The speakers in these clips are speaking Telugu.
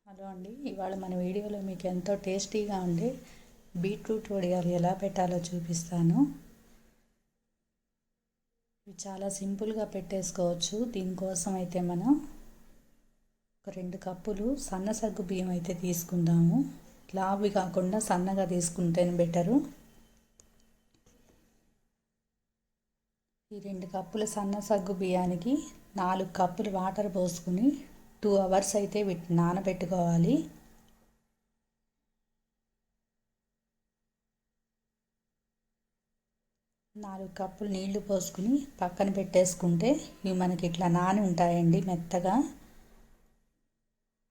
హలో అండి, ఇవాళ మన వీడియోలో మీకు ఎంతో టేస్టీగా ఉండే బీట్రూట్ వడియాలు ఎలా పెట్టాలో చూపిస్తాను. ఇవి చాలా సింపుల్గా పెట్టేసుకోవచ్చు. దీనికోసం అయితే మనం ఒక 2 కప్పులు సన్న సగ్గు బియ్యం అయితే తీసుకుందాము. లావువి కాకుండా సన్నగా తీసుకుంటేనే బెటరు. ఈ 2 కప్పుల సన్న సగ్గు బియ్యానికి 4 కప్పులు వాటర్ పోసుకుని 2 అవర్స్ అయితే వీటిని నానబెట్టుకోవాలి. నాలుగు కప్పులు నీళ్లు పోసుకుని పక్కన పెట్టేసుకుంటే ఇవి మనకి ఇట్లా నాని ఉంటాయండి మెత్తగా.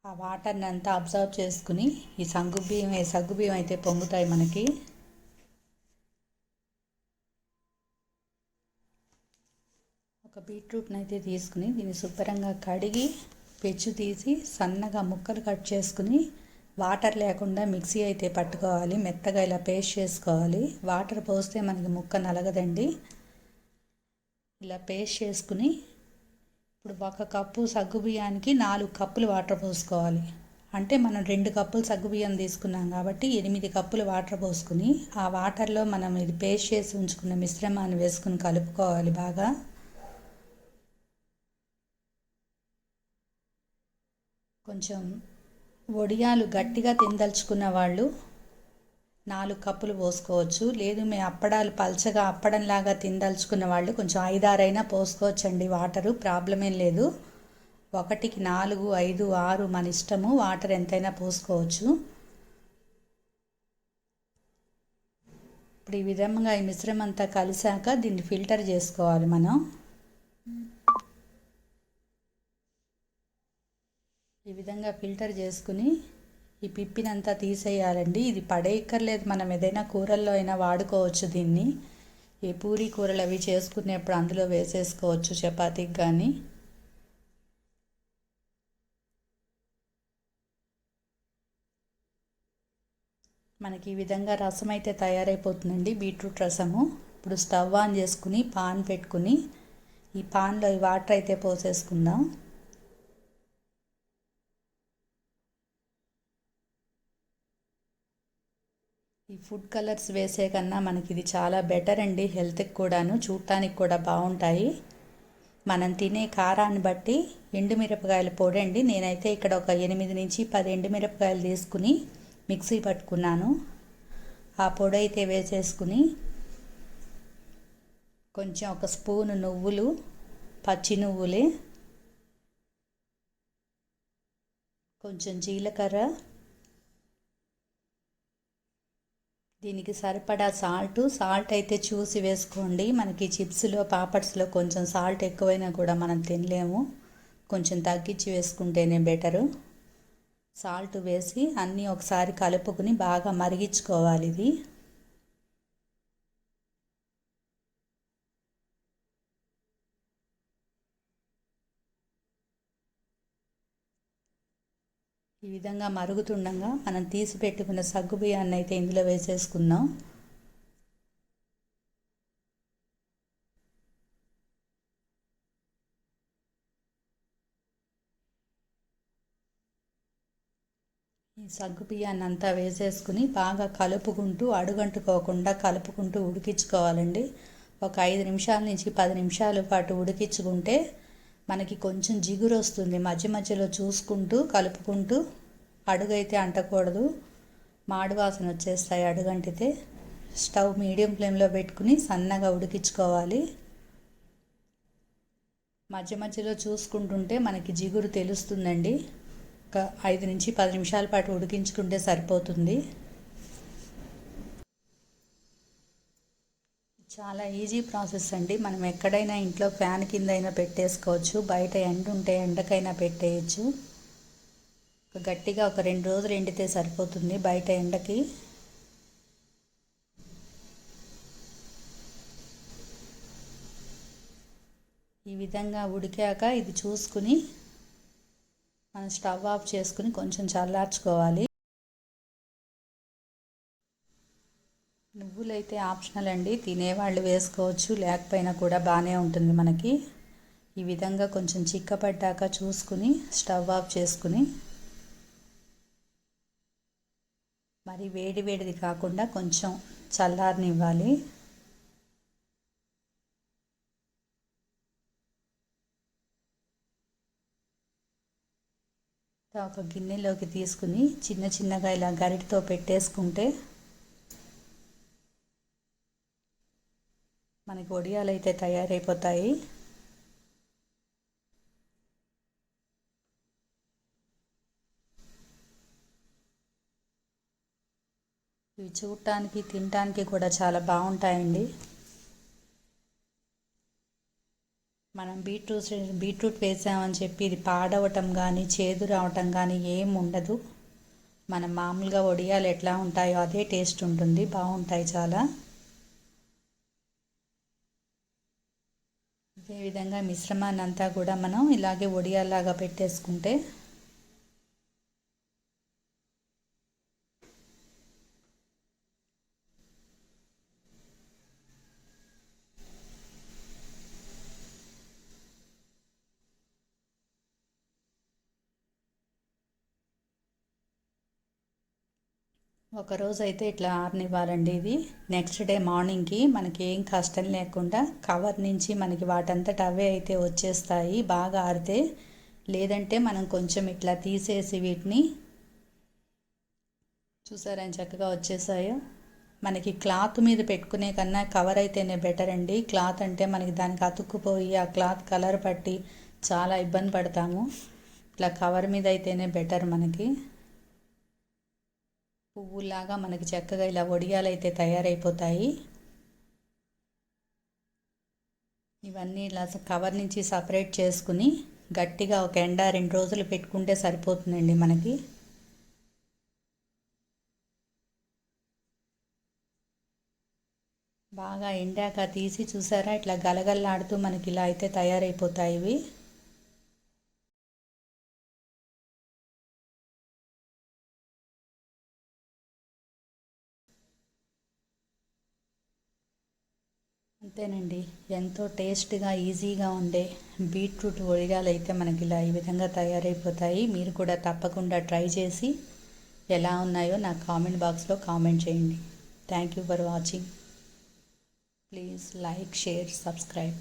ఆ వాటర్ని అంతా అబ్జర్వ్ చేసుకుని ఈ సగ్గుబియ్యం అయితే పొంగుతాయి మనకి. ఒక బీట్రూట్ని అయితే తీసుకుని దీన్ని శుభ్రంగా కడిగి పెచ్చు తీసి సన్నగా ముక్కలు కట్ చేసుకుని వాటర్ లేకుండా మిక్సీ అయితే పట్టుకోవాలి. మెత్తగా ఇలా పేస్ట్ చేసుకోవాలి. వాటర్ పోస్తే మనకి ముక్క నలగదండి. ఇలా పేస్ట్ చేసుకుని ఇప్పుడు 1 కప్పు సగ్గుబియ్యానికి 4 కప్పులు వాటర్ పోసుకోవాలి. అంటే మనం 2 కప్పులు సగ్గుబియ్యం తీసుకున్నాం కాబట్టి 8 కప్పులు వాటర్ పోసుకుని ఆ వాటర్లో మనం ఇది పేస్ట్ చేసి ఉంచుకున్న మిశ్రమాన్ని వేసుకుని కలుపుకోవాలి బాగా. కొంచెం వడియాలు గట్టిగా తినదలుచుకున్న వాళ్ళు 4 కప్పులు పోసుకోవచ్చు. లేదు మేము అప్పడాలు పల్చగా అప్పడంలాగా తినదలుచుకున్న వాళ్ళు కొంచెం 5-6 అయినా పోసుకోవచ్చండి. వాటరు ప్రాబ్లం ఏం లేదు. 1కి 4, 5, 6 మన ఇష్టము. వాటర్ ఎంతైనా పోసుకోవచ్చు. ఇప్పుడు ఈ విధంగా ఈ మిశ్రమం అంతా కలిసాక దీన్ని ఫిల్టర్ చేసుకోవాలి మనం. ఈ విధంగా ఫిల్టర్ చేసుకుని ఈ పిప్పినంతా తీసేయాలండి. ఇది పడేయక్కర్లేదు, మనం ఏదైనా కూరల్లో అయినా వాడుకోవచ్చు దీన్ని. ఈ పూరీ కూరలు అవి చేసుకునేప్పుడు అందులో వేసేసుకోవచ్చు, చపాతీకి కానీ. మనకి ఈ విధంగా రసం అయితే తయారైపోతుందండి, బీట్రూట్ రసము. ఇప్పుడు స్టవ్ ఆన్ చేసుకుని పాన్ పెట్టుకుని ఈ పాన్లో ఈ వాటర్ అయితే పోసేసుకుందాం. ఈ ఫుడ్ కలర్స్ వేసే కన్నా మనకి ఇది చాలా బెటర్ అండి, హెల్త్కి కూడాను, చూడటానికి కూడా బాగుంటాయి. మనం తినే కారాన్ని బట్టి ఎండుమిరపకాయల పొడి అండి. నేనైతే ఇక్కడ ఒక 8 నుంచి 10 ఎండుమిరపకాయలు తీసుకుని మిక్సీ పట్టుకున్నాను. ఆ పొడి అయితే వేసేసుకుని కొంచెం ఒక స్పూను నువ్వులు, పచ్చి నువ్వులే, కొంచెం జీలకర్ర, దీనికి సరిపడా సాల్ట్ అయితే చూసి వేసుకోండి. మనకి చిప్స్లో పాపడ్స్లో కొంచెం సాల్ట్ ఎక్కువైనా కూడా మనం తినలేము. కొంచెం తగ్గించి వేసుకుంటేనే బెటరు. సాల్ట్ వేసి అన్నీ ఒకసారి కలుపుకుని బాగా మరిగించుకోవాలి. ఇది ఈ విధంగా మరుగుతుండగా మనం తీసి పెట్టుకున్న సగ్గుబియ్యాన్ని అయితే ఇందులో వేసేసుకుందాం. ఈ సగ్గుబియ్యాన్ని అంతా వేసేసుకుని బాగా కలుపుకుంటూ అడుగంటుకోకుండా కలుపుకుంటూ ఉడికించుకోవాలండి. ఒక 5 నిమిషాల నుంచి 10 నిమిషాల పాటు ఉడికించుకుంటే మనకి కొంచెం జిగురు వస్తుంది. మధ్య మధ్యలో చూసుకుంటూ కలుపుకుంటూ, అడుగైతే అంటకూడదు, మాడు వాసన వచ్చేస్తాయి అడుగంటితే. స్టవ్ మీడియం ఫ్లేమ్లో పెట్టుకుని సన్నగా ఉడికించుకోవాలి. మధ్య మధ్యలో చూసుకుంటుంటే మనకి జిగురు తెలుస్తుందండి. ఒక 5 నుంచి 10 నిమిషాల పాటు ఉడికించుకుంటే సరిపోతుంది. చాలా ఈజీ ప్రాసెస్ అండి. మనం ఎక్కడైనా ఇంట్లో ఫ్యాన్ కింద అయినా పెట్టేసుకోవచ్చు. బయట ఎండ ఉంటే ఎండకైనా పెట్టేయచ్చు. గట్టిగా ఒక 2 రోజులు ఎండితే సరిపోతుంది బయట ఎండకి. ఈ విధంగా ఉడికాక ఇది చూసుకుని మనం స్టవ్ ఆఫ్ చేసుకుని కొంచెం చల్లార్చుకోవాలి. నువ్వులు అయితే ఆప్షనల్ అండి, తినేవాళ్ళు వేసుకోవచ్చు, లేకపోయినా కూడా బాగానే ఉంటుంది మనకి. ఈ విధంగా కొంచెం చిక్కపడ్డాక చూసుకుని స్టవ్ ఆఫ్ చేసుకుని మరి వేడి వేడిది కాకుండా కొంచెం చల్లారనివ్వాలి. ఒక గిన్నెలోకి తీసుకుని చిన్న చిన్నగా ఇలా గరిటతో పెట్టేసుకుంటే మనకి వడియాలు అయితే తయారైపోతాయి. ఇవి చూడటానికి తినటానికి కూడా చాలా బాగుంటాయండి. మనం బీట్రూట్ వేసామని చెప్పి ఇది పాడవటం కానీ చేదు రావటం కానీ ఏం ఉండదు. మనం మామూలుగా వడియాలు ఎట్లా ఉంటాయో అదే టేస్ట్ ఉంటుంది, బాగుంటాయి చాలా. అదేవిధంగా మిశ్రమాన్ని అంతా కూడా మనం ఇలాగే వడియాల్లాగా పెట్టేసుకుంటే ఒకరోజు అయితే ఇట్లా ఆరనివ్వాలండి. ఇది నెక్స్ట్ డే మార్నింగ్కి మనకి ఏం కష్టం లేకుండా కవర్ నుంచి మనకి వాటంతట అవే అయితే వచ్చేస్తాయి బాగా ఆరితే. లేదంటే మనం కొంచెం ఇట్లా తీసేసి వీటిని చూసారని చక్కగా వచ్చేసాయో. మనకి క్లాత్ మీద పెట్టుకునే కన్నా కవర్ అయితేనే బెటర్ అండి. క్లాత్ అంటే మనకి దానికి అతుక్కుపోయి ఆ క్లాత్ కలర్ పట్టి చాలా ఇబ్బంది పడతాము. ఇట్లా కవర్ మీద అయితేనే బెటర్ మనకి. పువ్వులాగా మనకి చక్కగా ఇలా వడియాలు అయితే తయారైపోతాయి. ఇవన్నీ ఇలా కవర్ నుంచి సపరేట్ చేసుకుని గట్టిగా ఒక 2 రోజులు పెట్టుకుంటే సరిపోతుందండి మనకి. బాగా ఎండాక తీసి చూసారా ఇట్లా గలగల్లాడుతూ మనకి ఇలా అయితే తయారైపోతాయి ఇవి. అంతేనండి, ఎంతో టేస్ట్గా ఈజీగా ఉండే బీట్రూట్ వడియాలు అయితే మనకి ఇలా ఈ విధంగా తయారైపోతాయి. మీరు కూడా తప్పకుండా ట్రై చేసి ఎలా ఉన్నాయో నాకు కామెంట్ బాక్స్లో కామెంట్ చేయండి. Thank you for watching. Please like, share, subscribe.